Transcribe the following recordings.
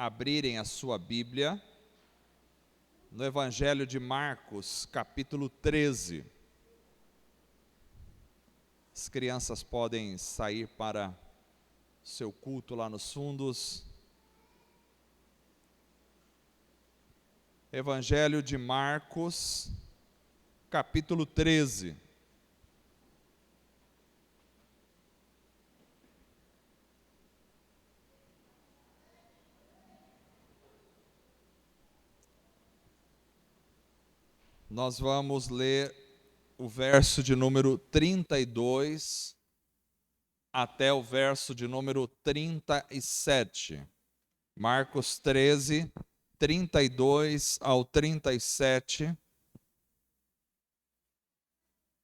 abrirem a sua Bíblia no Evangelho de Marcos, capítulo 13. As crianças podem sair para seu culto lá nos fundos. Evangelho de Marcos, capítulo 13. Nós vamos ler o verso de número 32 até o verso de número 37. Marcos 13, 32 ao 37.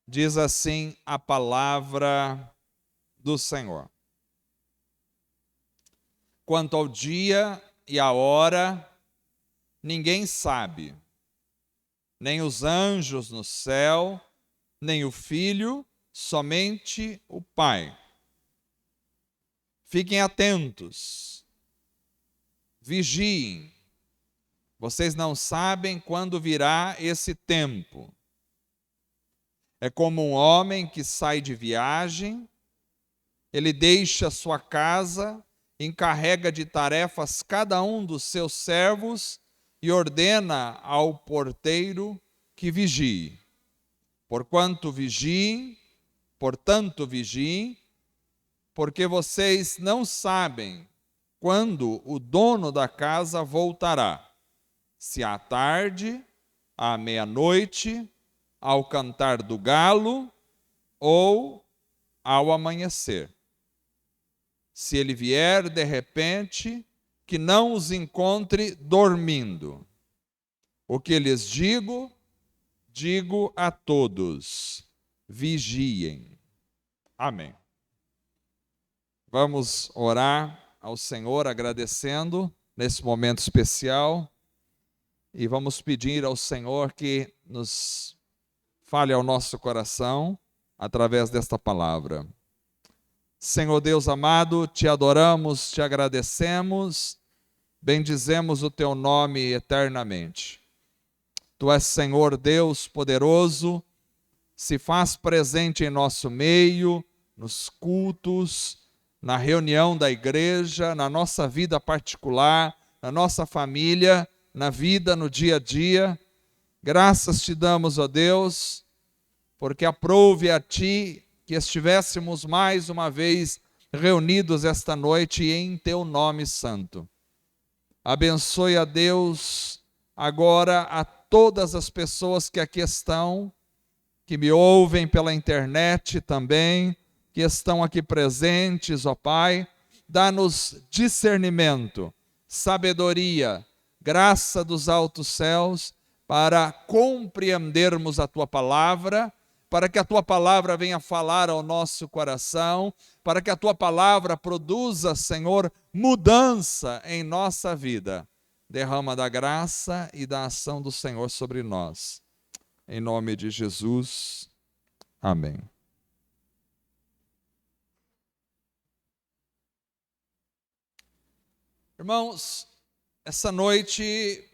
Diz assim a palavra do Senhor. Quanto ao dia e à hora, ninguém sabe, nem os anjos no céu, nem o Filho, somente o Pai. Fiquem atentos, vigiem. Vocês não sabem quando virá esse tempo. É como um homem que sai de viagem, ele deixa sua casa, encarrega de tarefas cada um dos seus servos e ordena ao porteiro que vigie. Portanto, vigiem, porque vocês não sabem quando o dono da casa voltará, se à tarde, à meia-noite, ao cantar do galo ou ao amanhecer. Se ele vier de repente, que não os encontre dormindo. O que lhes digo, digo a todos: vigiem. Amém. Vamos orar ao Senhor agradecendo nesse momento especial e vamos pedir ao Senhor que nos fale ao nosso coração através desta palavra. Senhor Deus amado, te adoramos, te agradecemos, bendizemos o teu nome eternamente. Tu és Senhor Deus poderoso, se faz presente em nosso meio, nos cultos, na reunião da igreja, na nossa vida particular, na nossa família, na vida, no dia a dia. Graças te damos, ó Deus, porque aprouve a ti que estivéssemos mais uma vez reunidos esta noite em teu nome santo. Abençoe a Deus agora a todas as pessoas que aqui estão, que me ouvem pela internet também, que estão aqui presentes, ó Pai. Dá-nos discernimento, sabedoria, graça dos altos céus, para compreendermos a tua palavra, para que a tua palavra venha falar ao nosso coração, para que a tua palavra produza, Senhor, mudança em nossa vida. Derrama da graça e da ação do Senhor sobre nós. Em nome de Jesus. Amém. Irmãos, essa noite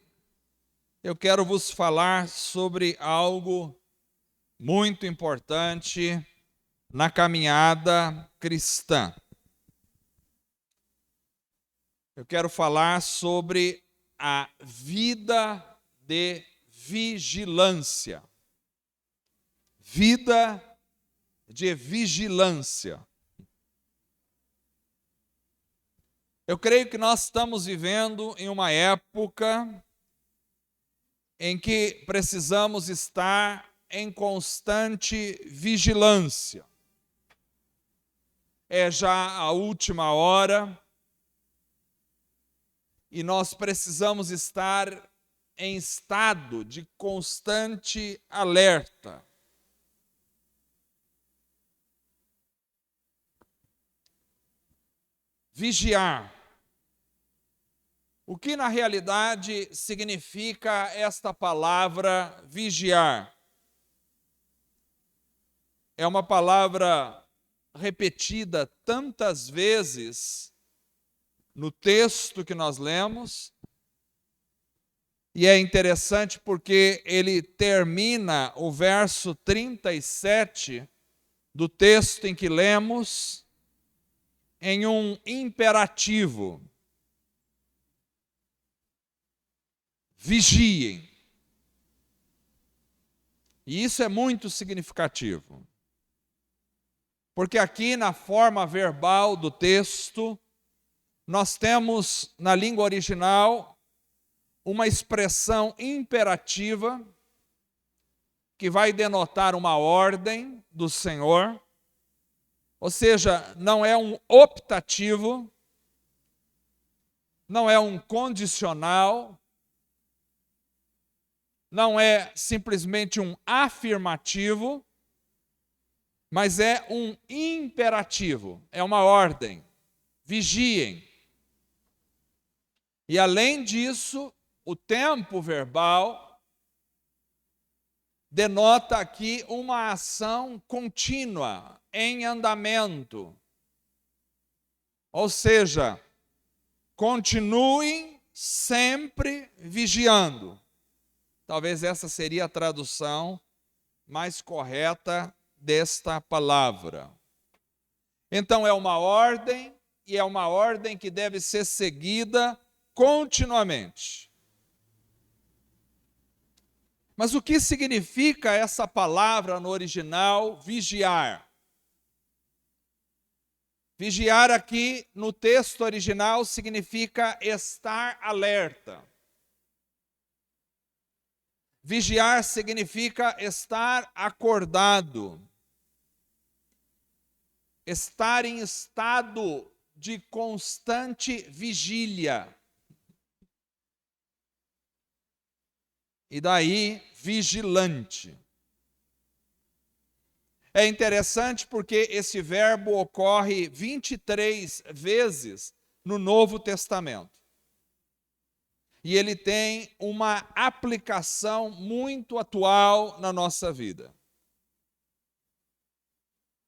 eu quero vos falar sobre algo muito importante na caminhada cristã. Eu quero falar sobre a vida de vigilância. Vida de vigilância. Eu creio que nós estamos vivendo em uma época em que precisamos estar em constante vigilância. É já a última hora e nós precisamos estar em estado de constante alerta. Vigiar. O que na realidade significa esta palavra vigiar? É uma palavra repetida tantas vezes no texto que nós lemos. E é interessante porque ele termina o verso 37 do texto em que lemos em um imperativo. Vigiem. E isso é muito significativo. Porque aqui na forma verbal do texto, nós temos na língua original uma expressão imperativa que vai denotar uma ordem do Senhor, ou seja, não é um optativo, não é um condicional, não é simplesmente um afirmativo, mas é um imperativo, é uma ordem. Vigiem. E além disso, o tempo verbal denota aqui uma ação contínua, em andamento. Ou seja, continuem sempre vigiando. Talvez essa seria a tradução mais correta desta palavra. Então é uma ordem, e é uma ordem que deve ser seguida continuamente. Mas o que significa essa palavra no original, vigiar? Vigiar aqui no texto original significa estar alerta. Vigiar significa estar acordado, estar em estado de constante vigília. E daí, vigilante. É interessante porque esse verbo ocorre 23 vezes no Novo Testamento. E ele tem uma aplicação muito atual na nossa vida.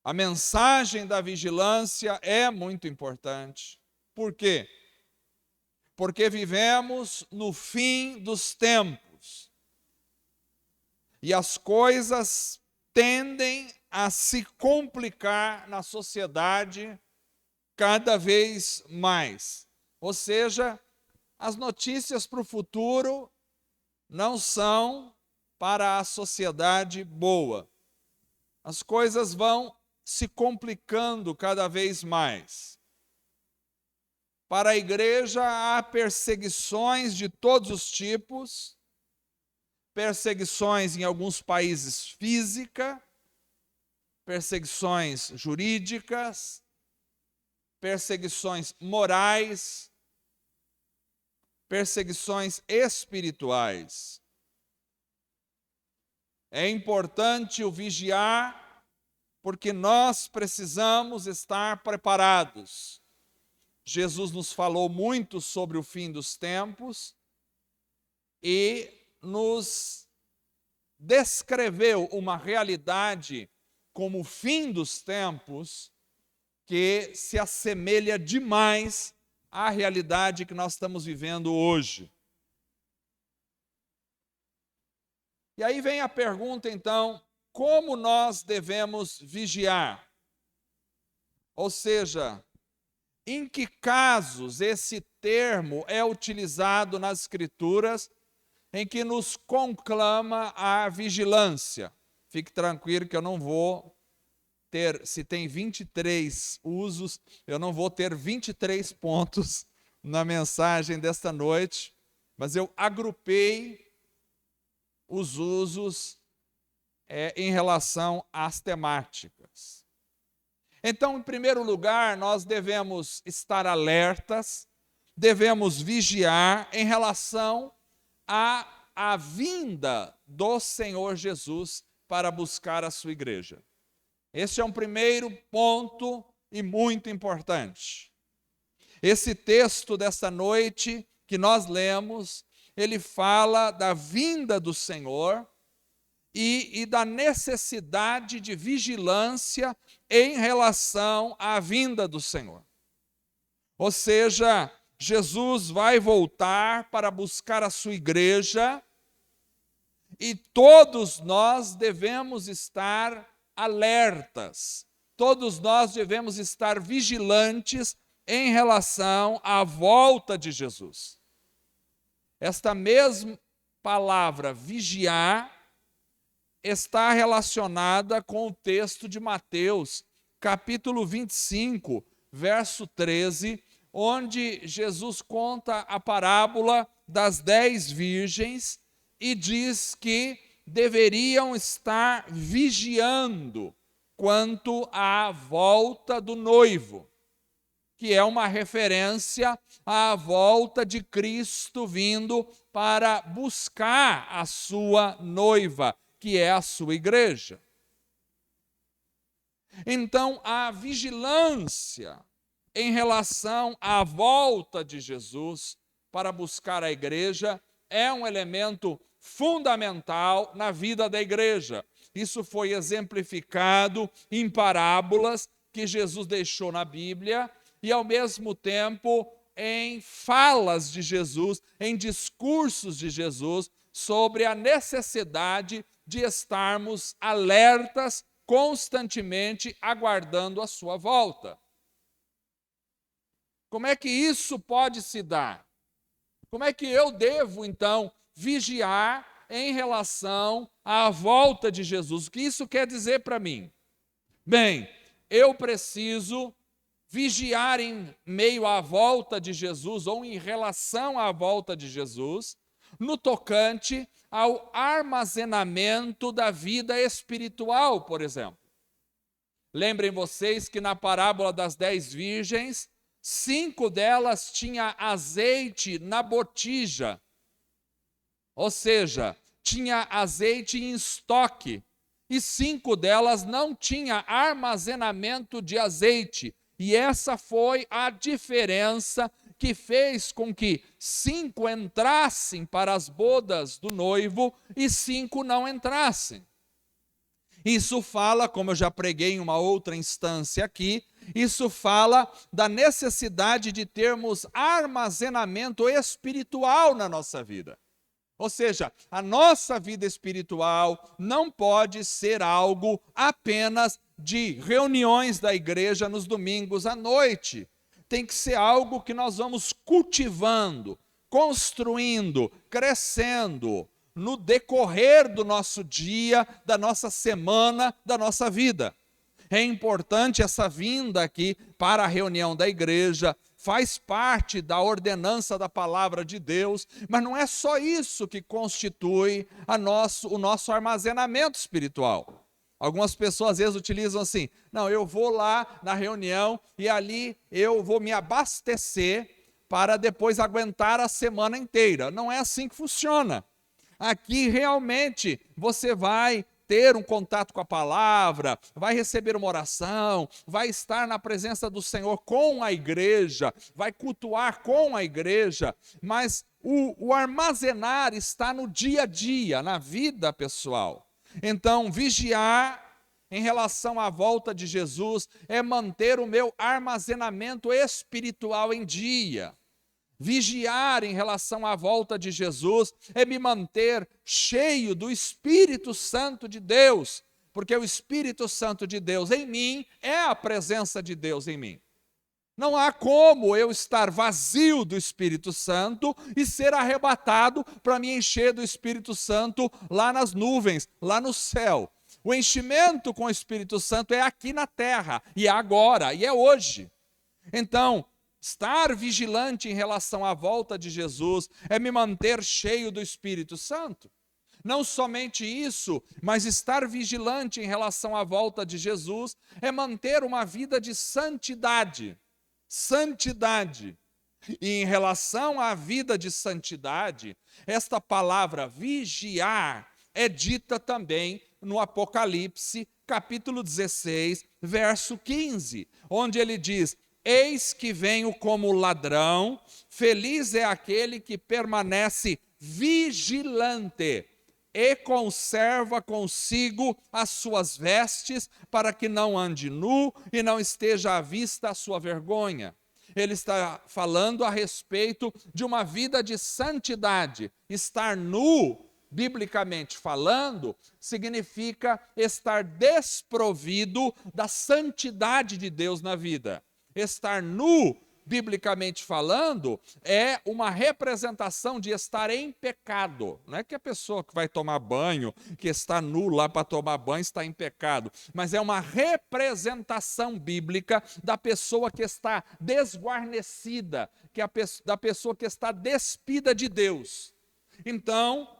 A mensagem da vigilância é muito importante. Por quê? Porque vivemos no fim dos tempos. E as coisas tendem a se complicar na sociedade cada vez mais. Ou seja, as notícias para o futuro não são para a sociedade boa. As coisas vão se complicando cada vez mais. Para a igreja há perseguições de todos os tipos, perseguições em alguns países física, perseguições jurídicas, perseguições morais, perseguições espirituais. É importante o vigiar, porque nós precisamos estar preparados. Jesus nos falou muito sobre o fim dos tempos e nos descreveu uma realidade como o fim dos tempos que se assemelha demais à realidade que nós estamos vivendo hoje. E aí vem a pergunta, então, como nós devemos vigiar? Ou seja, em que casos esse termo é utilizado nas Escrituras em que nos conclama a vigilância? Fique tranquilo que eu não vou ter, se tem 23 usos, eu não vou ter 23 pontos na mensagem desta noite, mas eu agrupei os usos em relação às temáticas. Então, em primeiro lugar, nós devemos estar alertas, devemos vigiar em relação à vinda do Senhor Jesus para buscar a sua igreja. Esse é um primeiro ponto e muito importante. Esse texto desta noite que nós lemos, ele fala da vinda do Senhor e da necessidade de vigilância em relação à vinda do Senhor. Ou seja, Jesus vai voltar para buscar a sua igreja e todos nós devemos estar alertas, todos nós devemos estar vigilantes em relação à volta de Jesus. Esta mesma palavra, vigiar, está relacionada com o texto de Mateus, capítulo 25, verso 13, onde Jesus conta a parábola das 10 virgens e diz que deveriam estar vigiando quanto à volta do noivo, que é uma referência à volta de Cristo vindo para buscar a sua noiva, que é a sua igreja. Então, a vigilância em relação à volta de Jesus para buscar a igreja é um elemento fundamental na vida da igreja. Isso foi exemplificado em parábolas que Jesus deixou na Bíblia e, ao mesmo tempo, em falas de Jesus, em discursos de Jesus, sobre a necessidade de estarmos alertas, constantemente aguardando a sua volta. Como é que isso pode se dar? Como é que eu devo, então, vigiar em relação à volta de Jesus? O que isso quer dizer para mim? Bem, eu preciso vigiar em meio à volta de Jesus ou em relação à volta de Jesus, no tocante ao armazenamento da vida espiritual, por exemplo. Lembrem vocês que na parábola das 10 virgens, 5 delas tinham azeite na botija, ou seja, tinha azeite em estoque, e 5 delas não tinham armazenamento de azeite, e essa foi a diferença que fez com que 5 entrassem para as bodas do noivo e 5 não entrassem. Isso fala, como eu já preguei em uma outra instância aqui, isso fala da necessidade de termos armazenamento espiritual na nossa vida. Ou seja, a nossa vida espiritual não pode ser algo apenas de reuniões da igreja nos domingos à noite. Tem que ser algo que nós vamos cultivando, construindo, crescendo no decorrer do nosso dia, da nossa semana, da nossa vida. É importante essa vinda aqui para a reunião da igreja, faz parte da ordenança da palavra de Deus, mas não é só isso que constitui o nosso armazenamento espiritual. Algumas pessoas às vezes utilizam assim, não, eu vou lá na reunião e ali eu vou me abastecer para depois aguentar a semana inteira. Não é assim que funciona. Aqui realmente você vai ter um contato com a palavra, vai receber uma oração, vai estar na presença do Senhor com a igreja, vai cultuar com a igreja, mas o armazenar está no dia a dia, na vida pessoal. Então, vigiar em relação à volta de Jesus é manter o meu armazenamento espiritual em dia. Vigiar em relação à volta de Jesus é me manter cheio do Espírito Santo de Deus, porque o Espírito Santo de Deus em mim é a presença de Deus em mim. Não há como eu estar vazio do Espírito Santo e ser arrebatado para me encher do Espírito Santo lá nas nuvens, lá no céu. O enchimento com o Espírito Santo é aqui na terra, e é agora, e é hoje. Então, estar vigilante em relação à volta de Jesus é me manter cheio do Espírito Santo. Não somente isso, mas estar vigilante em relação à volta de Jesus é manter uma vida de santidade. Santidade. E em relação à vida de santidade, esta palavra vigiar é dita também no Apocalipse, capítulo 16, verso 15, onde ele diz: eis que venho como ladrão, feliz é aquele que permanece vigilante e conserva consigo as suas vestes, para que não ande nu e não esteja à vista a sua vergonha. Ele está falando a respeito de uma vida de santidade. Estar nu, biblicamente falando, significa estar desprovido da santidade de Deus na vida. Estar nu, biblicamente falando, é uma representação de estar em pecado. Não é que a pessoa que vai tomar banho, que está nu lá para tomar banho, está em pecado. Mas é uma representação bíblica da pessoa que está desguarnecida, da pessoa que está despida de Deus. Então,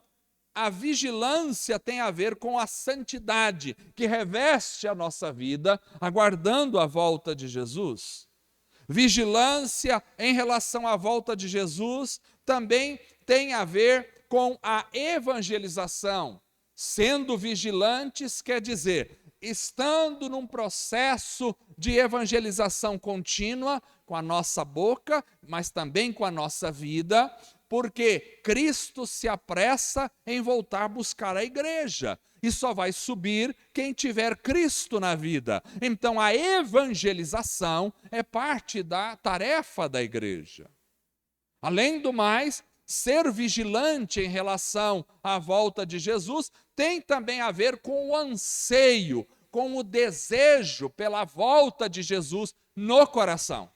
a vigilância tem a ver com a santidade que reveste a nossa vida, aguardando a volta de Jesus. Vigilância em relação à volta de Jesus também tem a ver com a evangelização. Sendo vigilantes quer dizer, estando num processo de evangelização contínua com a nossa boca, mas também com a nossa vida, porque Cristo se apressa em voltar buscar a igreja. E só vai subir quem tiver Cristo na vida. Então a evangelização é parte da tarefa da igreja. Além do mais, ser vigilante em relação à volta de Jesus tem também a ver com o anseio, com o desejo pela volta de Jesus no coração.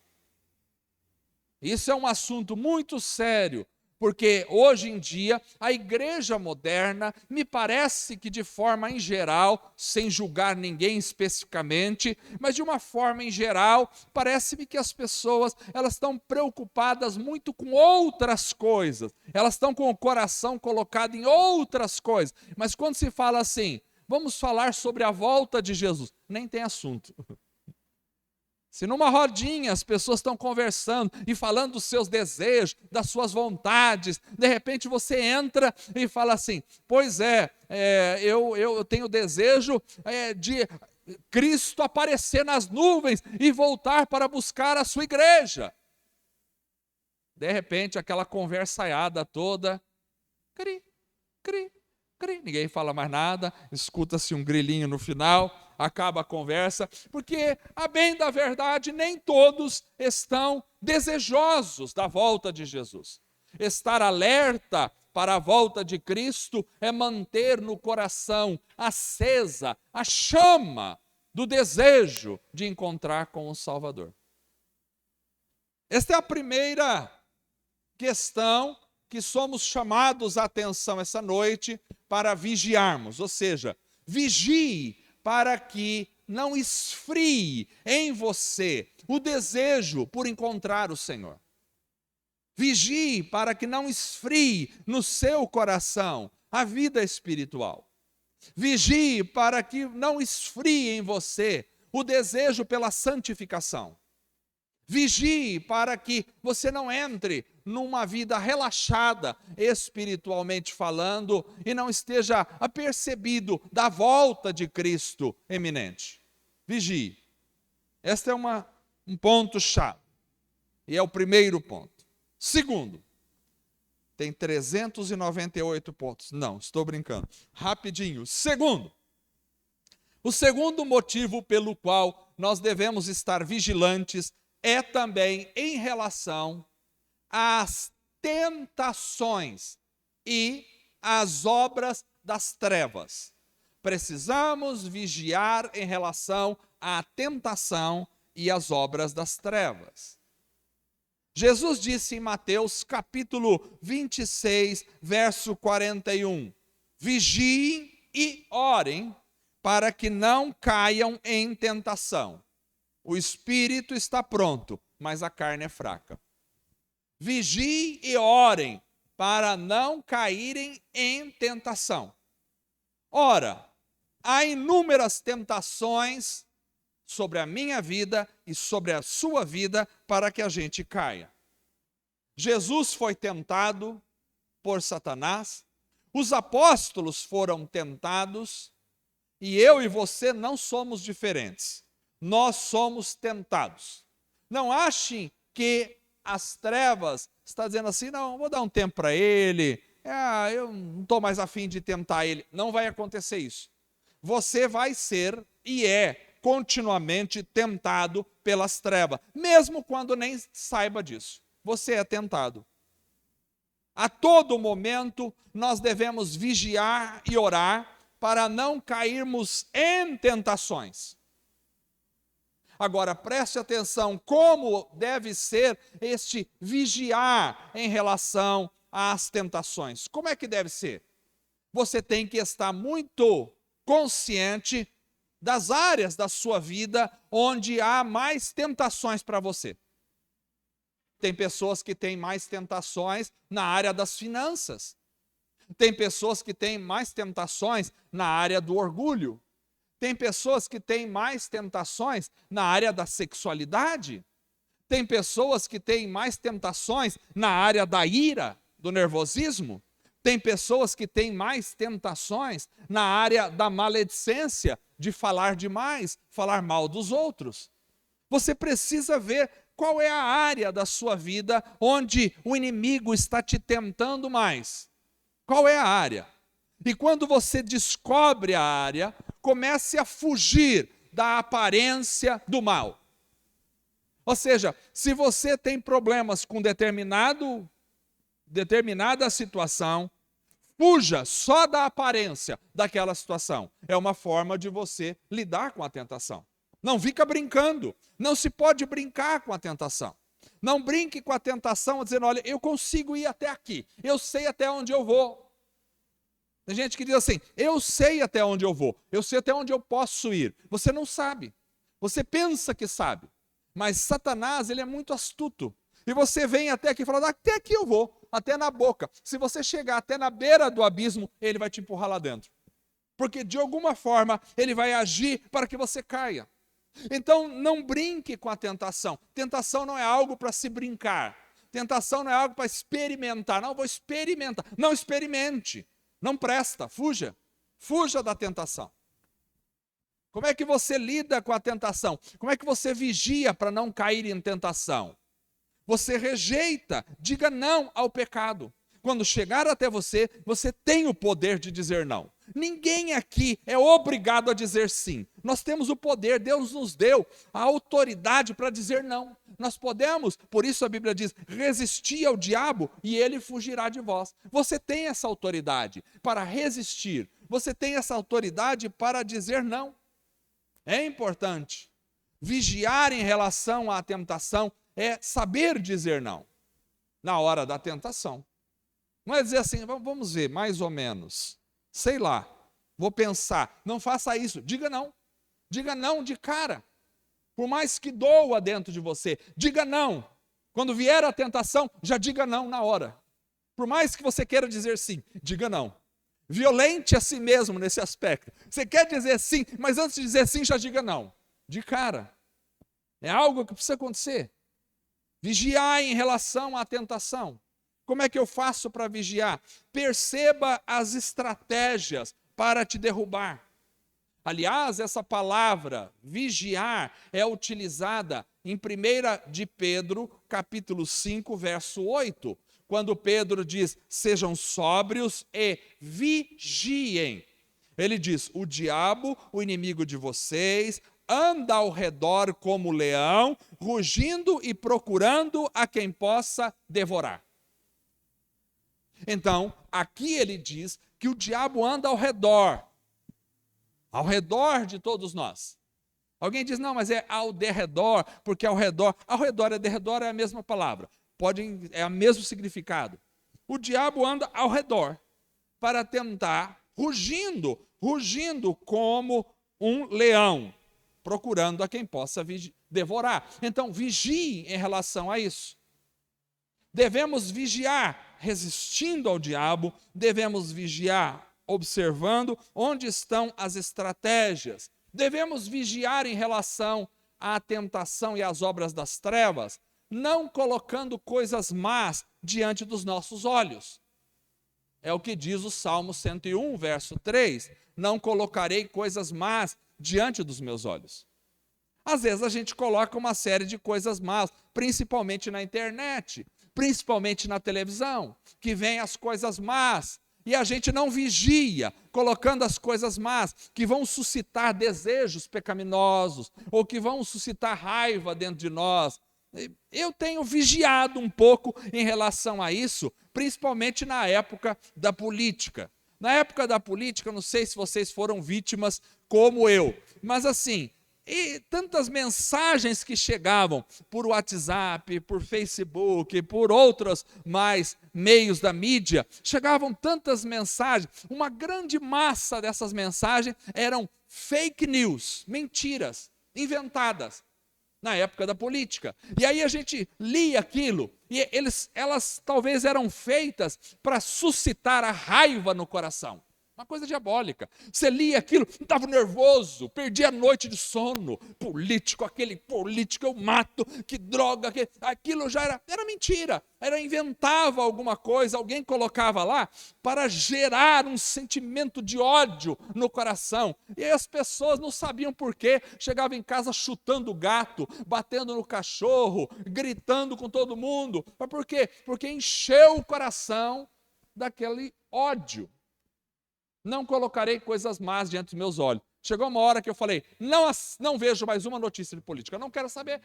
Isso é um assunto muito sério, porque hoje em dia a igreja moderna, me parece que de forma em geral, sem julgar ninguém especificamente, mas de uma forma em geral, parece-me que as pessoas, elas estão preocupadas muito com outras coisas, elas estão com o coração colocado em outras coisas, mas quando se fala assim, vamos falar sobre a volta de Jesus, nem tem assunto. Se numa rodinha as pessoas estão conversando e falando dos seus desejos, das suas vontades, de repente você entra e fala assim, pois eu tenho desejo de Cristo aparecer nas nuvens e voltar para buscar a sua igreja. De repente aquela conversaiada toda, cri, cri, cri, ninguém fala mais nada, escuta-se um grilinho no final, acaba a conversa, porque, a bem da verdade, nem todos estão desejosos da volta de Jesus. Estar alerta para a volta de Cristo é manter no coração acesa a chama do desejo de encontrar com o Salvador. Esta é a primeira questão que somos chamados a atenção essa noite para vigiarmos, ou seja, vigie para que não esfrie em você o desejo por encontrar o Senhor. Vigie para que não esfrie no seu coração a vida espiritual. Vigie para que não esfrie em você o desejo pela santificação. Vigie para que você não entre numa vida relaxada, espiritualmente falando, e não esteja apercebido da volta de Cristo eminente. Vigie. Este é um ponto-chave. E é o primeiro ponto. Segundo, tem 398 pontos. Não, estou brincando. Rapidinho. Segundo, o segundo motivo pelo qual nós devemos estar vigilantes é também em relação às tentações e às obras das trevas. Precisamos vigiar em relação à tentação e às obras das trevas. Jesus disse em Mateus capítulo 26, verso 41, vigiem e orem para que não caiam em tentação. O espírito está pronto, mas a carne é fraca. Vigiem e orem para não caírem em tentação. Ora, há inúmeras tentações sobre a minha vida e sobre a sua vida para que a gente caia. Jesus foi tentado por Satanás, os apóstolos foram tentados, e eu e você não somos diferentes. Nós somos tentados. Não achem que as trevas está dizendo assim, não, vou dar um tempo para ele, eu não estou mais afim de tentar ele. Não vai acontecer isso. Você vai ser e é continuamente tentado pelas trevas, mesmo quando nem saiba disso. Você é tentado. A todo momento nós devemos vigiar e orar para não cairmos em tentações. Agora, preste atenção como deve ser este vigiar em relação às tentações. Como é que deve ser? Você tem que estar muito consciente das áreas da sua vida onde há mais tentações para você. Tem pessoas que têm mais tentações na área das finanças. Tem pessoas que têm mais tentações na área do orgulho. Tem pessoas que têm mais tentações na área da sexualidade. Tem pessoas que têm mais tentações na área da ira, do nervosismo. Tem pessoas que têm mais tentações na área da maledicência, de falar demais, falar mal dos outros. Você precisa ver qual é a área da sua vida onde o inimigo está te tentando mais. Qual é a área? E quando você descobre a área, comece a fugir da aparência do mal. Ou seja, se você tem problemas com determinada situação, fuja só da aparência daquela situação. É uma forma de você lidar com a tentação. Não fica brincando. Não se pode brincar com a tentação. Não brinque com a tentação dizendo, olha, eu consigo ir até aqui. Eu sei até onde eu vou. Tem gente que diz assim, eu sei até onde eu vou. Eu sei até onde eu posso ir. Você não sabe. Você pensa que sabe. Mas Satanás, ele é muito astuto. E você vem até aqui e fala, até aqui eu vou. Até na boca. Se você chegar até na beira do abismo, ele vai te empurrar lá dentro. Porque de alguma forma ele vai agir para que você caia. Então não brinque com a tentação. Tentação não é algo para se brincar. Tentação não é algo para experimentar. Não, vou experimentar. Não experimente. Não presta, fuja. Fuja da tentação. Como é que você lida com a tentação? Como é que você vigia para não cair em tentação? Você rejeita, diga não ao pecado. Quando chegar até você, você tem o poder de dizer não. Ninguém aqui é obrigado a dizer sim. Nós temos o poder, Deus nos deu a autoridade para dizer não. Nós podemos, por isso a Bíblia diz, resistir ao diabo e ele fugirá de vós. Você tem essa autoridade para resistir. Você tem essa autoridade para dizer não. É importante. Vigiar em relação à tentação é saber dizer não na hora da tentação. Não é dizer assim, vamos ver, mais ou menos. Sei lá, vou pensar. Não faça isso. Diga não. Diga não de cara. Por mais que doa dentro de você, diga não. Quando vier a tentação, já diga não na hora. Por mais que você queira dizer sim, diga não. Violente a si mesmo nesse aspecto. Você quer dizer sim, mas antes de dizer sim, já diga não. De cara. É algo que precisa acontecer. Vigiar em relação à tentação. Como é que eu faço para vigiar? Perceba as estratégias para te derrubar. Aliás, essa palavra vigiar é utilizada em 1 de Pedro, capítulo 5, verso 8, quando Pedro diz, sejam sóbrios e vigiem. Ele diz, o diabo, o inimigo de vocês, anda ao redor como leão, rugindo e procurando a quem possa devorar. Então, aqui ele diz que o diabo anda ao redor de todos nós. Alguém diz, não, mas é ao derredor, porque ao redor e derredor é a mesma palavra, é o mesmo significado. O diabo anda ao redor para tentar, rugindo como um leão, procurando a quem possa devorar. Então, vigie em relação a isso. Devemos vigiar resistindo ao diabo, devemos vigiar observando onde estão as estratégias. Devemos vigiar em relação à tentação e às obras das trevas, não colocando coisas más diante dos nossos olhos. É o que diz o Salmo 101, verso 3. Não colocarei coisas más diante dos meus olhos. Às vezes a gente coloca uma série de coisas más, principalmente na internet, principalmente na televisão, que vem as coisas más. e a gente não vigia, colocando as coisas más, que vão suscitar desejos pecaminosos, ou que vão suscitar raiva dentro de nós. Eu tenho vigiado um pouco em relação a isso, principalmente na época da política. Na época da política, não sei se vocês foram vítimas como eu, mas assim, e tantas mensagens que chegavam por WhatsApp, por Facebook, por outros mais meios da mídia, chegavam tantas mensagens, uma grande massa dessas mensagens eram fake news, mentiras, inventadas, na época da política. E aí a gente lia aquilo, e elas talvez eram feitas para suscitar a raiva no coração. Uma coisa diabólica. Você lia aquilo, estava nervoso, perdia a noite de sono. Político, aquele político eu mato, que droga, aquilo já era mentira. Inventava alguma coisa, alguém colocava lá para gerar um sentimento de ódio no coração. E aí as pessoas não sabiam por quê, chegavam em casa chutando o gato, batendo no cachorro, gritando com todo mundo. Mas por quê? Porque encheu o coração daquele ódio. Não colocarei coisas más diante dos meus olhos. Chegou uma hora que eu falei, não vejo mais uma notícia de política, não quero saber.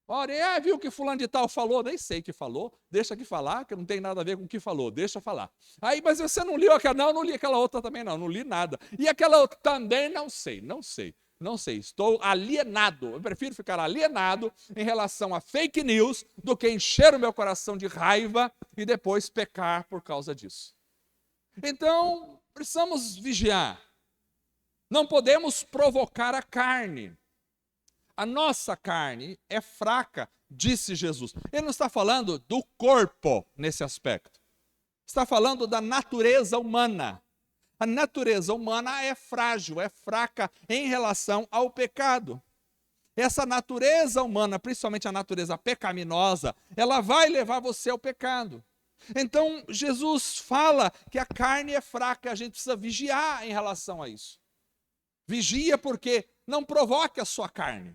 Ora, viu o que fulano de tal falou? Nem sei o que falou, deixa que falar, que não tem nada a ver com o que falou, deixa falar. Aí, mas você não leu aquela? Não li aquela outra também não li nada. E aquela outra também não sei, estou alienado, eu prefiro ficar alienado em relação a fake news do que encher o meu coração de raiva e depois pecar por causa disso. Então, precisamos vigiar. Não podemos provocar a carne. A nossa carne é fraca, disse Jesus. Ele não está falando do corpo nesse aspecto. Está falando da natureza humana. A natureza humana é frágil, é fraca em relação ao pecado. Essa natureza humana, principalmente a natureza pecaminosa, ela vai levar você ao pecado. Então, Jesus fala que a carne é fraca, a gente precisa vigiar em relação a isso. Vigia porque não provoque a sua carne.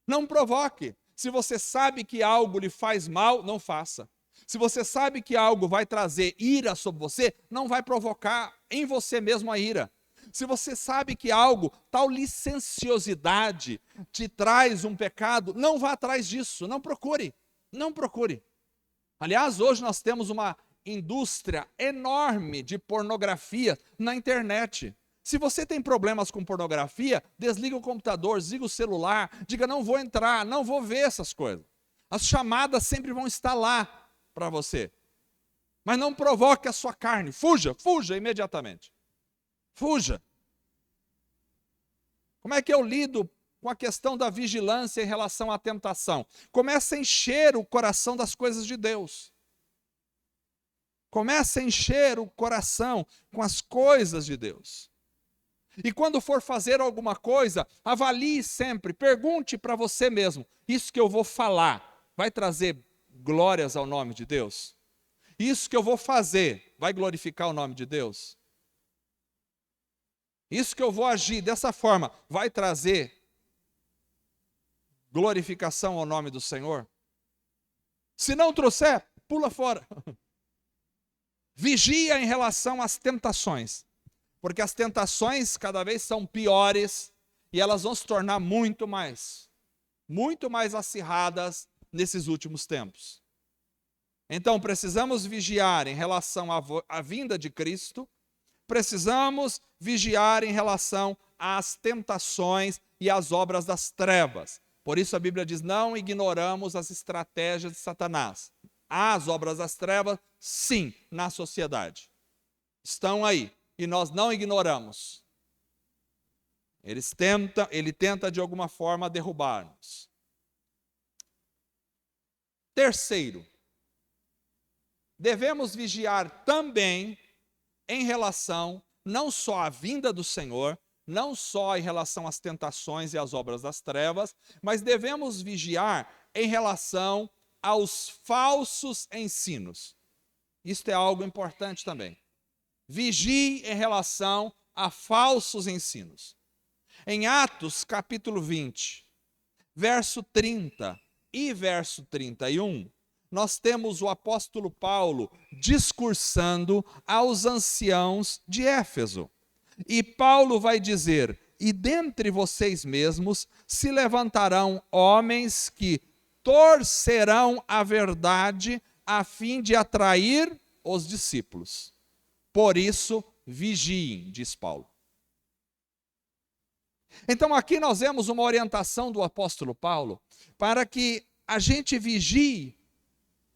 Não provoque. Se você sabe que algo lhe faz mal, não faça. Se você sabe que algo vai trazer ira sobre você, não vai provocar em você mesmo a ira. Se você sabe que algo, tal licenciosidade, te traz um pecado, não vá atrás disso, não procure. Aliás, hoje nós temos uma indústria enorme de pornografia na internet. Se você tem problemas com pornografia, desliga o computador, desliga o celular, diga não vou entrar, não vou ver essas coisas. As chamadas sempre vão estar lá para você. Mas não provoque a sua carne, fuja imediatamente. Fuja. Como é que eu lido com a questão da vigilância em relação à tentação? Comece a encher o coração das coisas de Deus. Comece a encher o coração com as coisas de Deus. E quando for fazer alguma coisa, avalie sempre, pergunte para você mesmo, isso que eu vou falar vai trazer glórias ao nome de Deus? Isso que eu vou fazer vai glorificar o nome de Deus? Isso que eu vou agir dessa forma vai trazer glorificação ao nome do Senhor? Se não trouxer, pula fora. Vigia em relação às tentações, porque as tentações cada vez são piores e elas vão se tornar muito mais acirradas nesses últimos tempos. Então precisamos vigiar em relação à vinda de Cristo, precisamos vigiar em relação às tentações e às obras das trevas. Por isso a Bíblia diz, não ignoramos as estratégias de Satanás. Há as obras das trevas, sim, na sociedade. Estão aí, e nós não ignoramos. Ele tenta de alguma forma derrubar-nos. Terceiro, devemos vigiar também em relação não só à vinda do Senhor, não só em relação às tentações e às obras das trevas, mas devemos vigiar em relação aos falsos ensinos. Isto é algo importante também. Vigie em relação a falsos ensinos. Em Atos, capítulo 20, verso 30 e verso 31, nós temos o apóstolo Paulo discursando aos anciãos de Éfeso. E Paulo vai dizer: e dentre vocês mesmos se levantarão homens que torcerão a verdade a fim de atrair os discípulos. Por isso, vigiem, diz Paulo. Então aqui nós vemos uma orientação do apóstolo Paulo para que a gente vigie,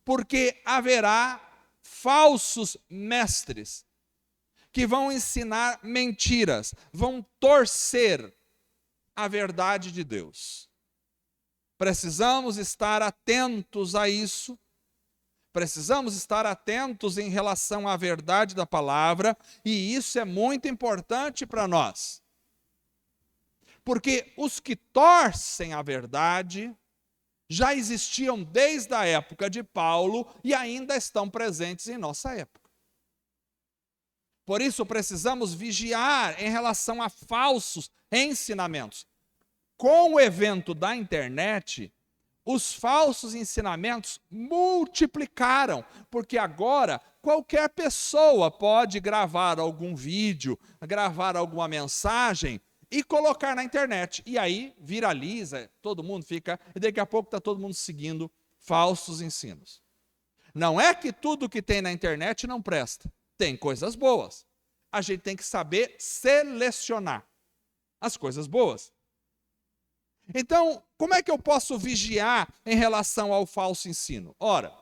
porque haverá falsos mestres que vão ensinar mentiras, vão torcer a verdade de Deus. Precisamos estar atentos a isso, precisamos estar atentos em relação à verdade da palavra, e isso é muito importante para nós. Porque os que torcem a verdade já existiam desde a época de Paulo e ainda estão presentes em nossa época. Por isso precisamos vigiar em relação a falsos ensinamentos. Com o evento da internet, os falsos ensinamentos multiplicaram, porque agora qualquer pessoa pode gravar algum vídeo, gravar alguma mensagem e colocar na internet. E aí viraliza, todo mundo fica, e daqui a pouco está todo mundo seguindo falsos ensinos. Não é que tudo que tem na internet não presta. Tem coisas boas. A gente tem que saber selecionar as coisas boas. Então, como é que eu posso vigiar em relação ao falso ensino? Ora,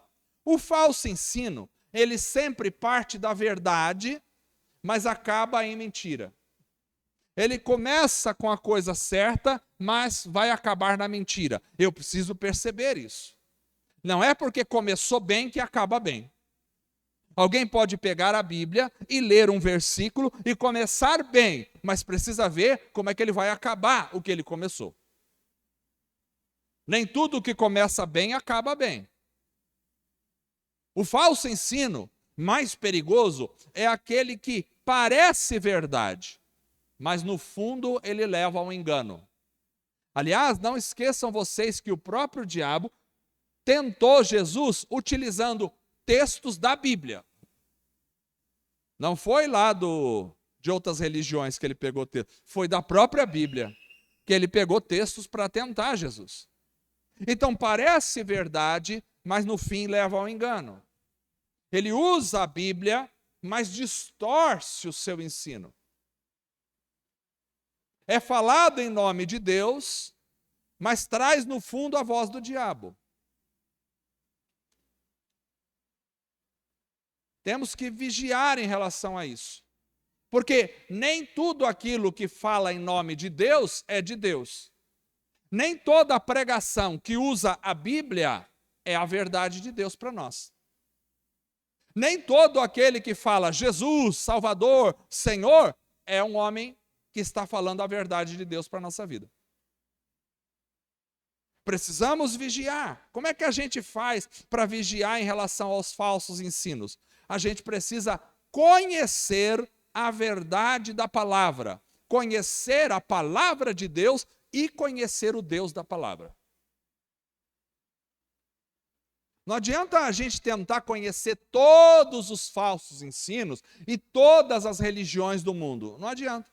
o falso ensino, ele sempre parte da verdade, mas acaba em mentira. Ele começa com a coisa certa, mas vai acabar na mentira. Eu preciso perceber isso. Não é porque começou bem que acaba bem. Alguém pode pegar a Bíblia e ler um versículo e começar bem, mas precisa ver como é que ele vai acabar o que ele começou. Nem tudo que começa bem acaba bem. O falso ensino mais perigoso é aquele que parece verdade, mas no fundo ele leva ao engano. Aliás, não esqueçam vocês que o próprio diabo tentou Jesus utilizando textos da Bíblia. Não foi lá de outras religiões que ele pegou textos, foi da própria Bíblia que ele pegou textos para tentar Jesus. Então parece verdade, mas no fim leva ao engano. Ele usa a Bíblia, mas distorce o seu ensino. É falado em nome de Deus, mas traz no fundo a voz do diabo. Temos que vigiar em relação a isso. Porque nem tudo aquilo que fala em nome de Deus é de Deus. Nem toda a pregação que usa a Bíblia é a verdade de Deus para nós. Nem todo aquele que fala Jesus, Salvador, Senhor, é um homem que está falando a verdade de Deus para a nossa vida. Precisamos vigiar. Como é que a gente faz para vigiar em relação aos falsos ensinos? A gente precisa conhecer a verdade da palavra, conhecer a palavra de Deus e conhecer o Deus da palavra. Não adianta a gente tentar conhecer todos os falsos ensinos e todas as religiões do mundo. Não adianta.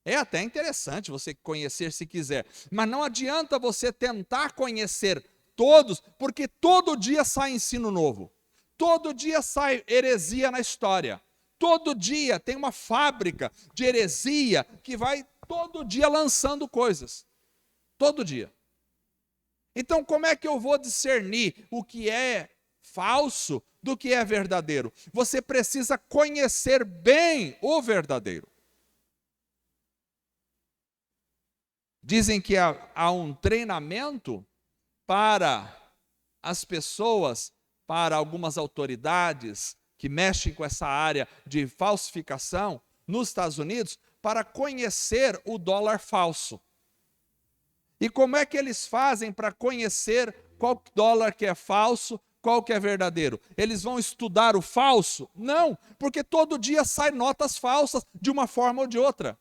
É até interessante você conhecer se quiser, mas não adianta você tentar conhecer todos, porque todo dia sai ensino novo. Todo dia sai heresia na história. Todo dia tem uma fábrica de heresia que vai todo dia lançando coisas. Todo dia. Então, como é que eu vou discernir o que é falso do que é verdadeiro? Você precisa conhecer bem o verdadeiro. Dizem que há um treinamento para as pessoas, para algumas autoridades que mexem com essa área de falsificação nos Estados Unidos, para conhecer o dólar falso. E como é que eles fazem para conhecer qual dólar que é falso, qual que é verdadeiro? Eles vão estudar o falso? Não, porque todo dia saem notas falsas de uma forma ou de outra.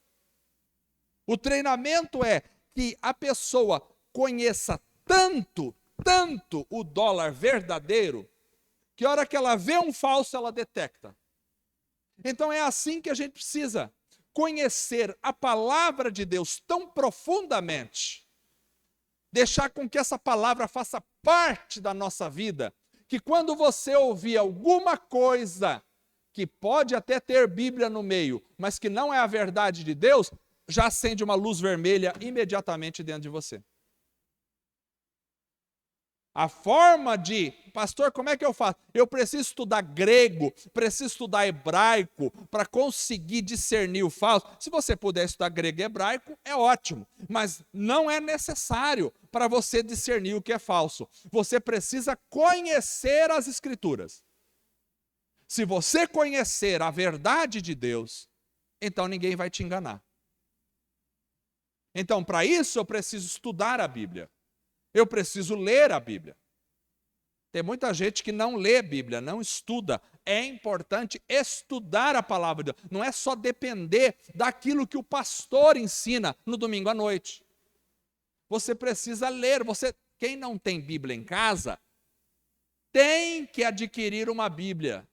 O treinamento é que a pessoa conheça tanto tanto o dólar verdadeiro que a hora que ela vê um falso, ela detecta. Então é assim que a gente precisa conhecer a palavra de Deus tão profundamente, deixar com que essa palavra faça parte da nossa vida, que quando você ouvir alguma coisa que pode até ter Bíblia no meio, mas que não é a verdade de Deus, já acende uma luz vermelha imediatamente dentro de você. A forma de, pastor, como é que eu faço? Eu preciso estudar grego, preciso estudar hebraico para conseguir discernir o falso. Se você puder estudar grego e hebraico, é ótimo, mas não é necessário para você discernir o que é falso. Você precisa conhecer as Escrituras. Se você conhecer a verdade de Deus, então ninguém vai te enganar. Então, para isso, eu preciso estudar a Bíblia. Eu preciso ler a Bíblia. Tem muita gente que não lê a Bíblia, não estuda. É importante estudar a palavra de Deus. Não é só depender daquilo que o pastor ensina no domingo à noite. Você precisa ler. Quem não tem Bíblia em casa, tem que adquirir uma Bíblia.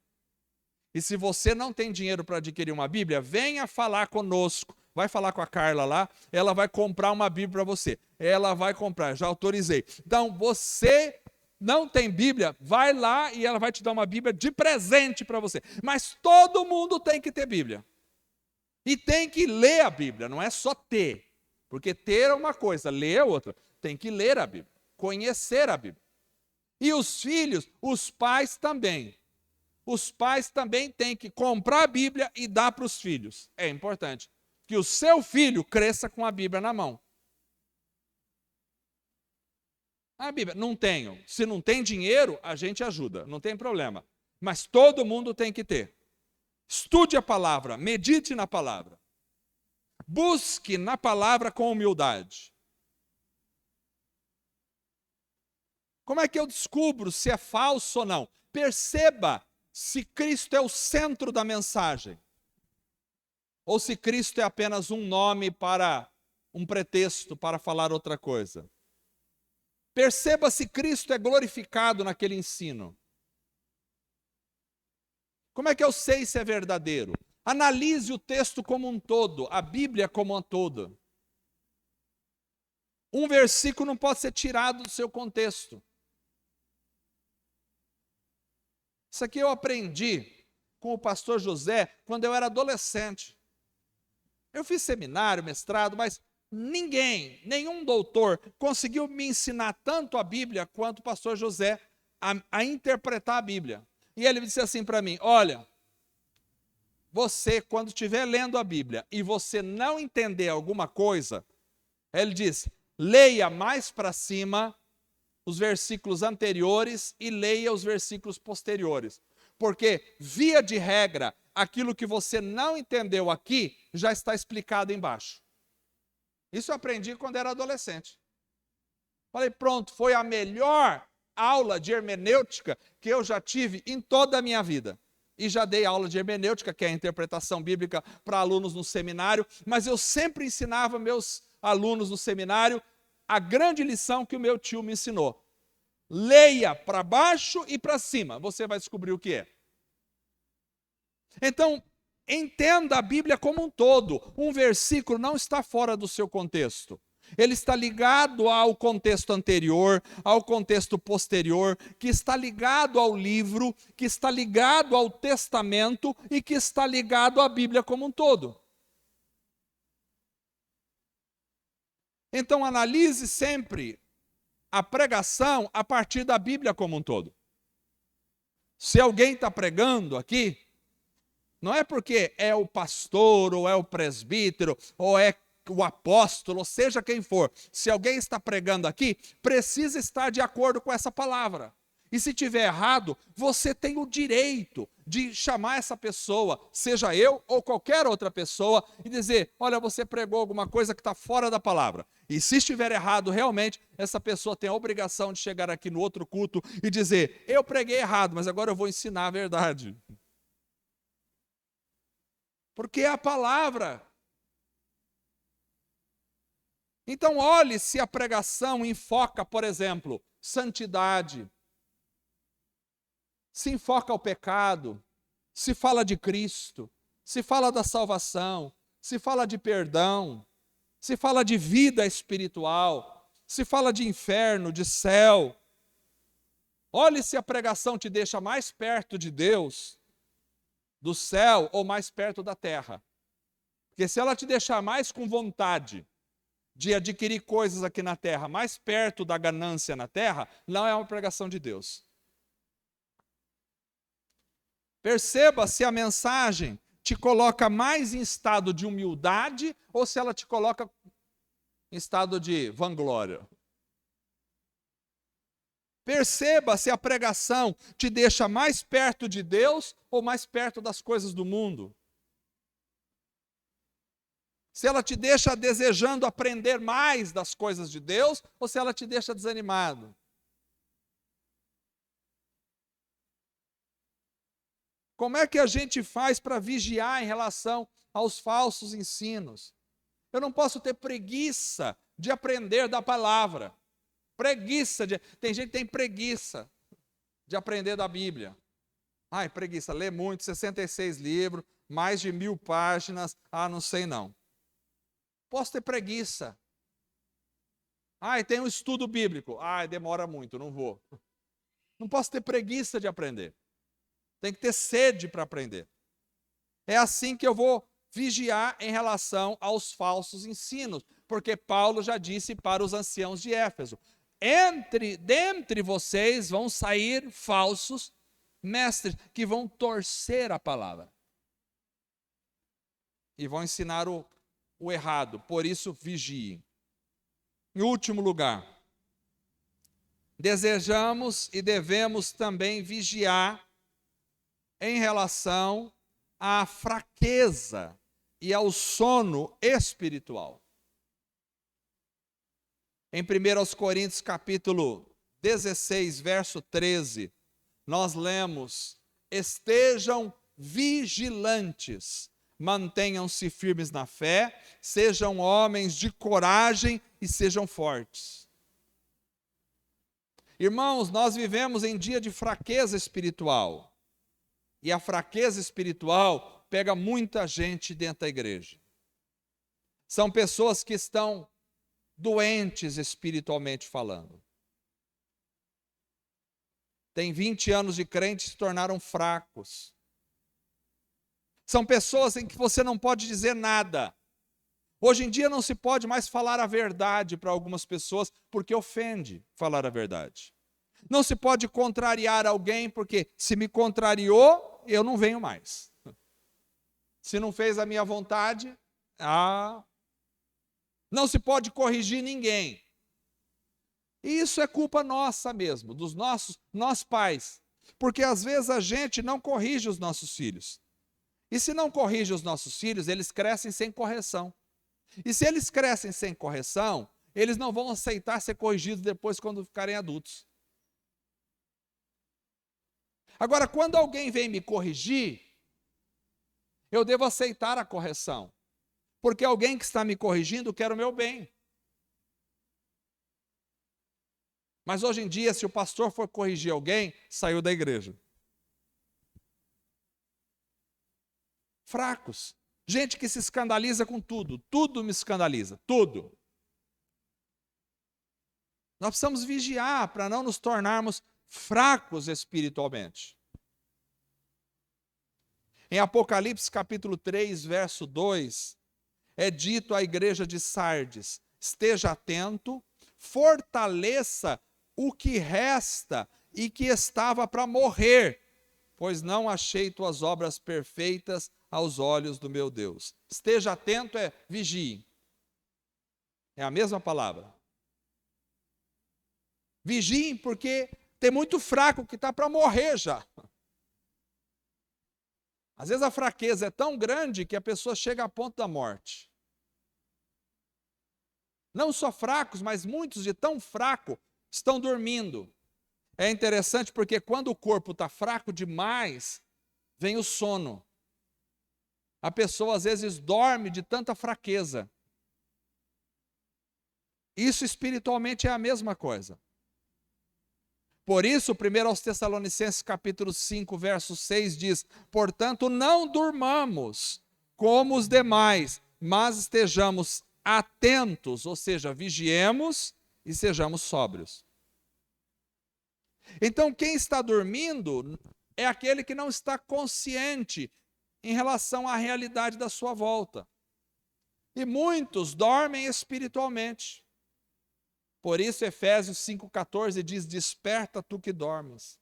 E se você não tem dinheiro para adquirir uma Bíblia, venha falar conosco. Vai falar com a Carla lá, ela vai comprar uma Bíblia para você. Ela vai comprar, já autorizei. Então, você não tem Bíblia, vai lá e ela vai te dar uma Bíblia de presente para você. Mas todo mundo tem que ter Bíblia. E tem que ler a Bíblia, não é só ter. Porque ter é uma coisa, ler é outra. Tem que ler a Bíblia, conhecer a Bíblia. E os filhos, os pais também. Os pais também têm que comprar a Bíblia e dar para os filhos. É importante que o seu filho cresça com a Bíblia na mão. A Bíblia, não tenho. Se não tem dinheiro, a gente ajuda, não tem problema. Mas todo mundo tem que ter. Estude a palavra, medite na palavra. Busque na palavra com humildade. Como é que eu descubro se é falso ou não? Perceba se Cristo é o centro da mensagem. Ou se Cristo é apenas um nome para um pretexto para falar outra coisa. Perceba se Cristo é glorificado naquele ensino. Como é que eu sei se é verdadeiro? Analise o texto como um todo, a Bíblia como um todo. Um versículo não pode ser tirado do seu contexto. Isso aqui eu aprendi com o pastor José quando eu era adolescente. Eu fiz seminário, mestrado, mas nenhum doutor conseguiu me ensinar tanto a Bíblia quanto o pastor José a interpretar a Bíblia. E ele disse assim para mim, olha, você quando estiver lendo a Bíblia e você não entender alguma coisa, ele diz, leia mais para cima os versículos anteriores e leia os versículos posteriores. Porque, via de regra, aquilo que você não entendeu aqui já está explicado embaixo. Isso eu aprendi quando era adolescente. Falei, pronto, foi a melhor aula de hermenêutica que eu já tive em toda a minha vida. E já dei aula de hermenêutica, que é a interpretação bíblica para alunos no seminário, mas eu sempre ensinava meus alunos no seminário a grande lição que o meu tio me ensinou. Leia para baixo e para cima, você vai descobrir o que é. Então, entenda a Bíblia como um todo. Um versículo não está fora do seu contexto. Ele está ligado ao contexto anterior, ao contexto posterior, que está ligado ao livro, que está ligado ao testamento e que está ligado à Bíblia como um todo. Então, analise sempre a pregação a partir da Bíblia como um todo. Se alguém está pregando aqui, não é porque é o pastor, ou é o presbítero, ou é o apóstolo, ou seja quem for. Se alguém está pregando aqui, precisa estar de acordo com essa palavra. E se tiver errado, você tem o direito de chamar essa pessoa, seja eu ou qualquer outra pessoa, e dizer, olha, você pregou alguma coisa que está fora da palavra. E se estiver errado, realmente, essa pessoa tem a obrigação de chegar aqui no outro culto e dizer, eu preguei errado, mas agora eu vou ensinar a verdade. Porque é a palavra. Então, olhe se a pregação enfoca, por exemplo, santidade, se enfoca ao pecado, se fala de Cristo, se fala da salvação, se fala de perdão, se fala de vida espiritual, se fala de inferno, de céu. Olhe se a pregação te deixa mais perto de Deus, do céu, ou mais perto da terra. Porque se ela te deixar mais com vontade de adquirir coisas aqui na terra, mais perto da ganância na terra, não é uma pregação de Deus. Perceba se a mensagem te coloca mais em estado de humildade ou se ela te coloca em estado de vanglória. Perceba se a pregação te deixa mais perto de Deus ou mais perto das coisas do mundo. Se ela te deixa desejando aprender mais das coisas de Deus ou se ela te deixa desanimado. Como é que a gente faz para vigiar em relação aos falsos ensinos? Eu não posso ter preguiça de aprender da palavra. Tem gente que tem preguiça de aprender da Bíblia. Ai, preguiça, lê muito, 66 livros, mais de 1000 páginas, não sei não. Posso ter preguiça. Ai, tem um estudo bíblico. Ai, demora muito, não vou. Não posso ter preguiça de aprender. Tem que ter sede para aprender. É assim que eu vou vigiar em relação aos falsos ensinos, porque Paulo já disse para os anciãos de Éfeso: dentre vocês vão sair falsos mestres que vão torcer a palavra e vão ensinar o errado, por isso vigiem. Em último lugar, desejamos e devemos também vigiar em relação à fraqueza e ao sono espiritual. Em 1 Coríntios capítulo 16, verso 13, nós lemos: estejam vigilantes, mantenham-se firmes na fé, sejam homens de coragem e sejam fortes. Irmãos, nós vivemos em dia de fraqueza espiritual. E a fraqueza espiritual pega muita gente dentro da igreja. São pessoas que estão doentes espiritualmente falando. Tem 20 anos de crente e se tornaram fracos. São pessoas em que você não pode dizer nada. Hoje em dia não se pode mais falar a verdade para algumas pessoas porque ofende falar a verdade. Não se pode contrariar alguém porque se me contrariou, eu não venho mais. Se não fez a minha vontade, não se pode corrigir ninguém. E isso é culpa nossa mesmo, dos nós pais. Porque às vezes a gente não corrige os nossos filhos. E se não corrige os nossos filhos, eles crescem sem correção. E se eles crescem sem correção, eles não vão aceitar ser corrigidos depois quando ficarem adultos. Agora, quando alguém vem me corrigir, eu devo aceitar a correção. Porque alguém que está me corrigindo quer o meu bem. Mas hoje em dia, se o pastor for corrigir alguém, saiu da igreja. Fracos. Gente que se escandaliza com tudo. Tudo me escandaliza. Tudo. Nós precisamos vigiar para não nos tornarmos fracos espiritualmente. Em Apocalipse capítulo 3, verso 2, é dito à igreja de Sardes: esteja atento, fortaleça o que resta e que estava para morrer, pois não achei tuas obras perfeitas aos olhos do meu Deus. Esteja atento é vigie. É a mesma palavra. Vigiem porque tem muito fraco que está para morrer já. Às vezes a fraqueza é tão grande que a pessoa chega a ponto da morte. Não só fracos, mas muitos de tão fraco estão dormindo. É interessante porque quando o corpo está fraco demais, vem o sono. A pessoa às vezes dorme de tanta fraqueza. Isso espiritualmente é a mesma coisa. Por isso, 1 aos Tessalonicenses capítulo 5, verso 6 diz: portanto, não durmamos como os demais, mas estejamos atentos, ou seja, vigiemos e sejamos sóbrios. Então, quem está dormindo é aquele que não está consciente em relação à realidade da sua volta. E muitos dormem espiritualmente. Por isso, Efésios 5,14 diz: desperta tu que dormes.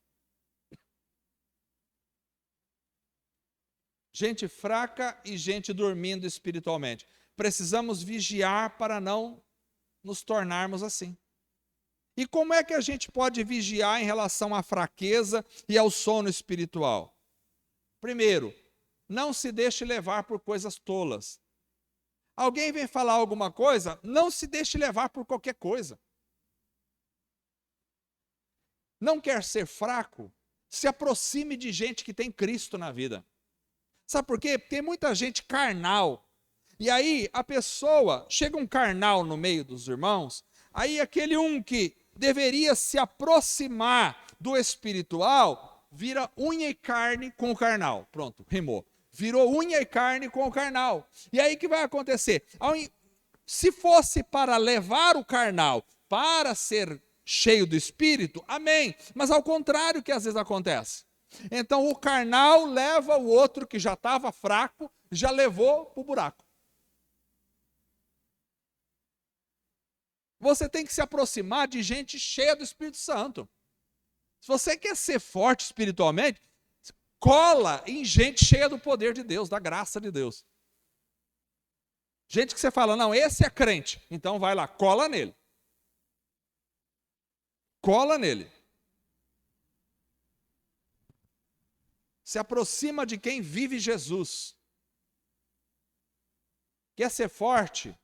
Gente fraca e gente dormindo espiritualmente. Precisamos vigiar para não nos tornarmos assim. E como é que a gente pode vigiar em relação à fraqueza e ao sono espiritual? Primeiro, não se deixe levar por coisas tolas. Alguém vem falar alguma coisa, não se deixe levar por qualquer coisa. Não quer ser fraco? Se aproxime de gente que tem Cristo na vida. Sabe por quê? Porque tem muita gente carnal. E aí a pessoa, chega um carnal no meio dos irmãos, aí aquele que deveria se aproximar do espiritual, vira unha e carne com o carnal. Pronto, rimou. Virou unha e carne com o carnal. E aí o que vai acontecer? Se fosse para levar o carnal para ser cheio do Espírito, amém. Mas ao contrário que às vezes acontece. Então o carnal leva o outro que já estava fraco, já levou para o buraco. Você tem que se aproximar de gente cheia do Espírito Santo. Se você quer ser forte espiritualmente, cola em gente cheia do poder de Deus, da graça de Deus. Gente que você fala, não, esse é crente. Então vai lá, cola nele. Cola nele. Se aproxima de quem vive Jesus. Quer ser forte?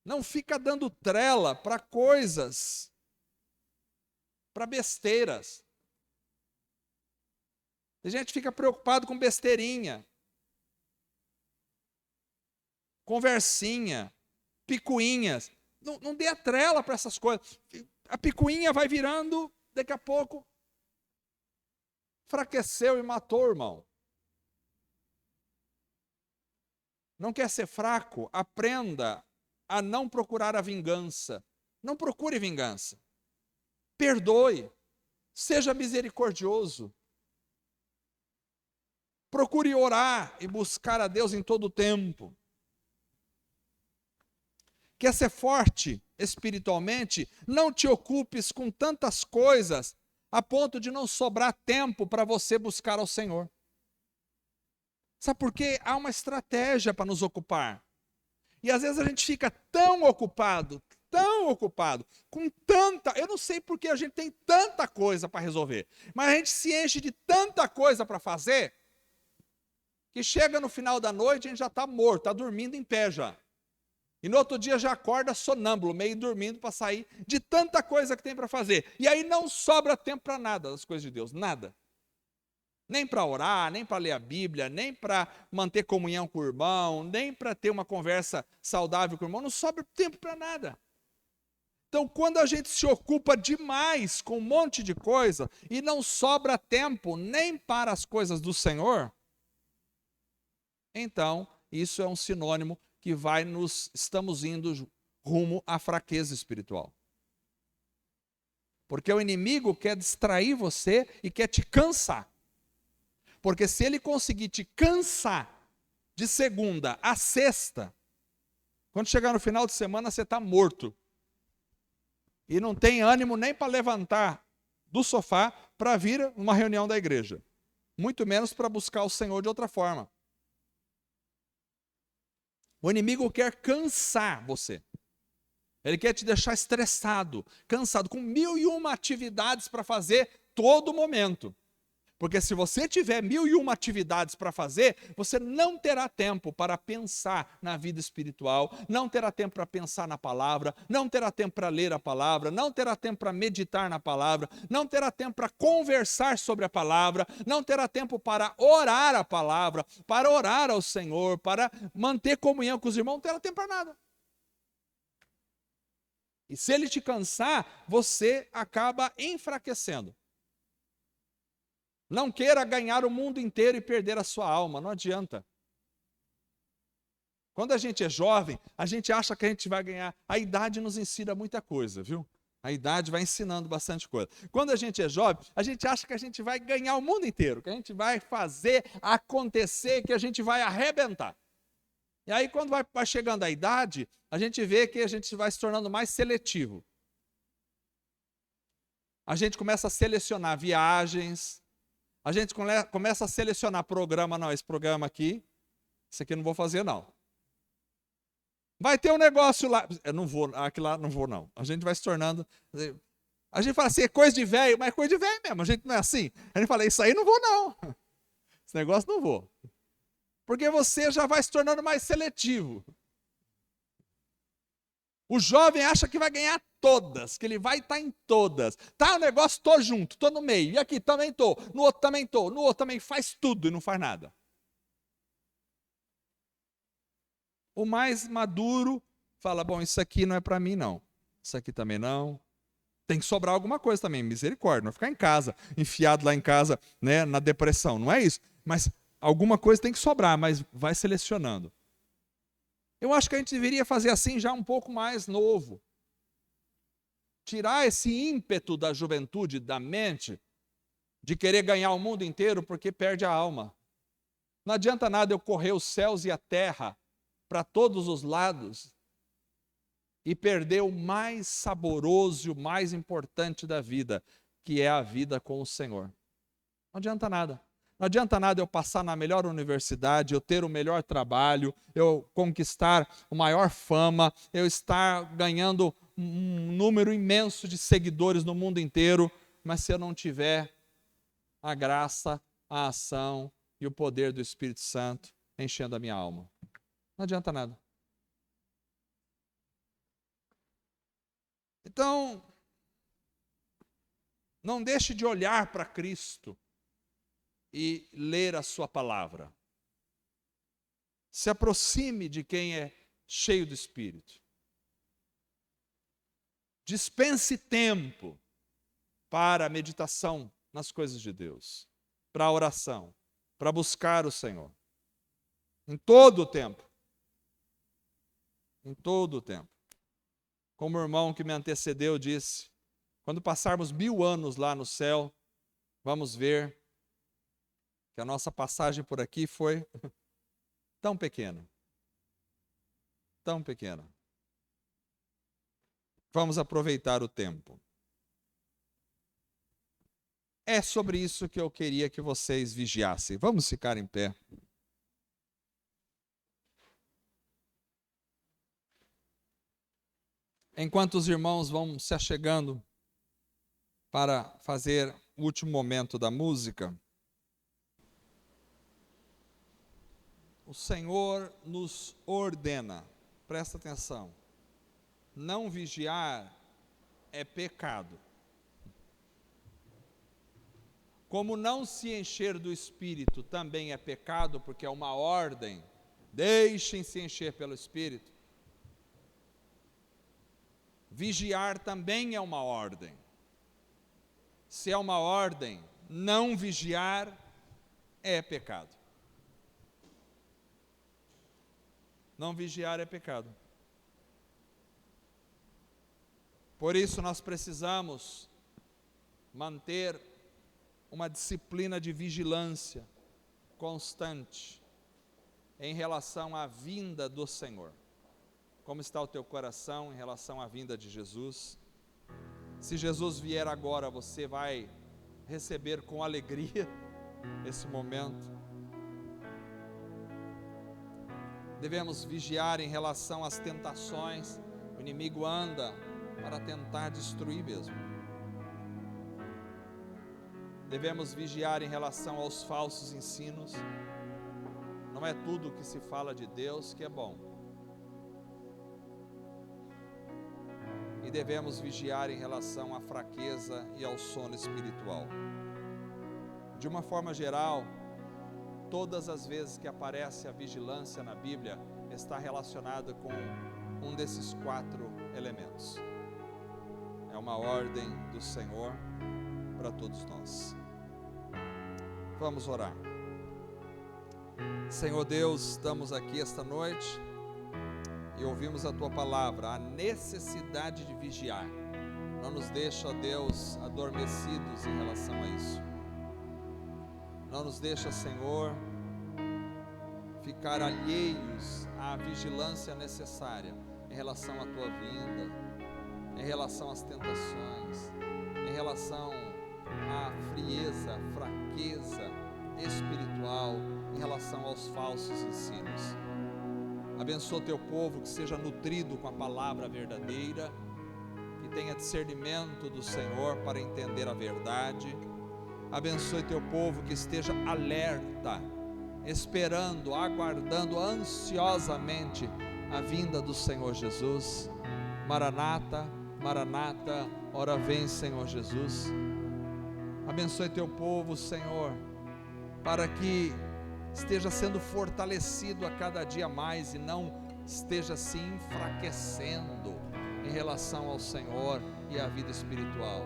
Não fica dando trela para coisas, para besteiras. A gente fica preocupado com besteirinha, conversinha, picuinhas. Não dê a trela para essas coisas. A picuinha vai virando, daqui a pouco, enfraqueceu e matou o irmão. Não quer ser fraco? Aprenda a não procurar a vingança. Não procure vingança. Perdoe. Seja misericordioso. Procure orar e buscar a Deus em todo o tempo. Quer ser forte espiritualmente? Não te ocupes com tantas coisas a ponto de não sobrar tempo para você buscar ao Senhor. Sabe por quê? Há uma estratégia para nos ocupar. E às vezes a gente fica tão ocupado, com tanta... Eu não sei por que a gente tem tanta coisa para resolver, mas a gente se enche de tanta coisa para fazer, que chega no final da noite, a gente já está morto, está dormindo em pé já. E no outro dia já acorda sonâmbulo, meio dormindo para sair de tanta coisa que tem para fazer. E aí não sobra tempo para nada das coisas de Deus, nada. Nem para orar, nem para ler a Bíblia, nem para manter comunhão com o irmão, nem para ter uma conversa saudável com o irmão, não sobra tempo para nada. Então, quando a gente se ocupa demais com um monte de coisa e não sobra tempo nem para as coisas do Senhor, então isso é um sinônimo que estamos indo rumo à fraqueza espiritual. Porque o inimigo quer distrair você e quer te cansar. Porque se ele conseguir te cansar de segunda a sexta, quando chegar no final de semana você está morto. E não tem ânimo nem para levantar do sofá para vir numa reunião da igreja. Muito menos para buscar o Senhor de outra forma. O inimigo quer cansar você. Ele quer te deixar estressado, cansado, com 1001 atividades para fazer todo momento. Porque se você tiver 1001 atividades para fazer, você não terá tempo para pensar na vida espiritual, não terá tempo para pensar na palavra, não terá tempo para ler a palavra, não terá tempo para meditar na palavra, não terá tempo para conversar sobre a palavra, não terá tempo para orar a palavra, para orar ao Senhor, para manter comunhão com os irmãos, não terá tempo para nada. E se ele te cansar, você acaba enfraquecendo. Não queira ganhar o mundo inteiro e perder a sua alma, não adianta. Quando a gente é jovem, a gente acha que a gente vai ganhar. A idade nos ensina muita coisa, viu? A idade vai ensinando bastante coisa. Quando a gente é jovem, a gente acha que a gente vai ganhar o mundo inteiro, que a gente vai fazer acontecer, que a gente vai arrebentar. E aí, quando vai chegando a idade, a gente vê que a gente vai se tornando mais seletivo. A gente começa a selecionar viagens, a gente começa a selecionar programa. Não, esse programa aqui, esse aqui eu não vou fazer, não. Vai ter um negócio lá, eu não vou, aqui lá não vou, não. A gente vai se tornando. A gente fala assim, é coisa de velho, mas é coisa de velho mesmo. A gente não é assim. A gente fala, isso aí não vou, não. Esse negócio não vou. Porque você já vai se tornando mais seletivo. O jovem acha que vai ganhar todas, que ele vai estar em todas. Tá, o negócio, tô junto, tô no meio. E aqui também tô, no outro também tô, no outro também faz tudo e não faz nada. O mais maduro fala, bom, isso aqui não é para mim, não. Isso aqui também não. Tem que sobrar alguma coisa também, misericórdia. Não ficar em casa, enfiado lá em casa, né, na depressão. Não é isso. Mas alguma coisa tem que sobrar, mas vai selecionando. Eu acho que a gente deveria fazer assim já um pouco mais novo. Tirar esse ímpeto da juventude, da mente, de querer ganhar o mundo inteiro porque perde a alma. Não adianta nada eu correr os céus e a terra para todos os lados e perder o mais saboroso e o mais importante da vida, que é a vida com o Senhor. Não adianta nada. Não adianta nada eu passar na melhor universidade, eu ter o melhor trabalho, eu conquistar a maior fama, eu estar ganhando um número imenso de seguidores no mundo inteiro, mas se eu não tiver a graça, a ação e o poder do Espírito Santo enchendo a minha alma. Não adianta nada. Então, não deixe de olhar para Cristo e ler a sua palavra. Se aproxime de quem é cheio do Espírito. Dispense tempo para a meditação nas coisas de Deus, para a oração, para buscar o Senhor. Em todo o tempo. Em todo o tempo. Como o irmão que me antecedeu disse, quando passarmos 1000 anos lá no céu, vamos ver que a nossa passagem por aqui foi tão pequena. Tão pequena. Vamos aproveitar o tempo. É sobre isso que eu queria que vocês vigiassem. Vamos ficar em pé. Enquanto os irmãos vão se achegando para fazer o último momento da música, o Senhor nos ordena, presta atenção, não vigiar é pecado. Como não se encher do Espírito também é pecado, porque é uma ordem, deixem-se encher pelo Espírito. Vigiar também é uma ordem. Se é uma ordem, não vigiar é pecado. Não vigiar é pecado. Por isso nós precisamos manter uma disciplina de vigilância constante em relação à vinda do Senhor. Como está o teu coração em relação à vinda de Jesus? Se Jesus vier agora, você vai receber com alegria esse momento? Devemos vigiar em relação às tentações. O inimigo anda para tentar destruir mesmo. Devemos vigiar em relação aos falsos ensinos. Não é tudo que se fala de Deus que é bom. E devemos vigiar em relação à fraqueza e ao sono espiritual. De uma forma geral, todas as vezes que aparece a vigilância na Bíblia, está relacionada com um desses 4 elementos. uma ordem do Senhor para todos nós. Vamos orar. Senhor Deus, estamos aqui esta noite e ouvimos a Tua palavra, a necessidade de vigiar. Não nos deixa, ó Deus, adormecidos em relação a isso. Não nos deixa, Senhor, ficar alheios à vigilância necessária em relação à Tua vinda, em relação às tentações, em relação à frieza, fraqueza espiritual, em relação aos falsos ensinos. Abençoa Teu povo que seja nutrido com a palavra verdadeira, que tenha discernimento do Senhor para entender a verdade. Abençoe Teu povo que esteja alerta, esperando, aguardando ansiosamente a vinda do Senhor Jesus. Maranata, Maranata, ora vem, Senhor Jesus. Abençoe Teu povo, Senhor, para que esteja sendo fortalecido a cada dia mais e não esteja se enfraquecendo em relação ao Senhor e à vida espiritual.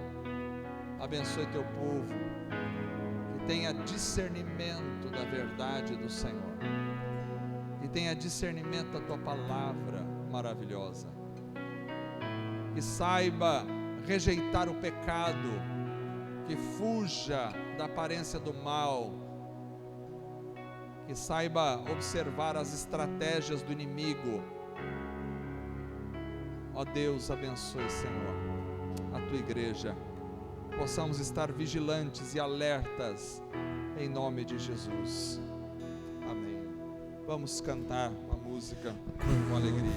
Abençoe Teu povo, que tenha discernimento da verdade do Senhor, que tenha discernimento da Tua palavra maravilhosa, que saiba rejeitar o pecado, que fuja da aparência do mal, que saiba observar as estratégias do inimigo. Ó Deus, abençoe, Senhor, a Tua igreja, possamos estar vigilantes e alertas em nome de Jesus. Amém. Vamos cantar uma música com alegria.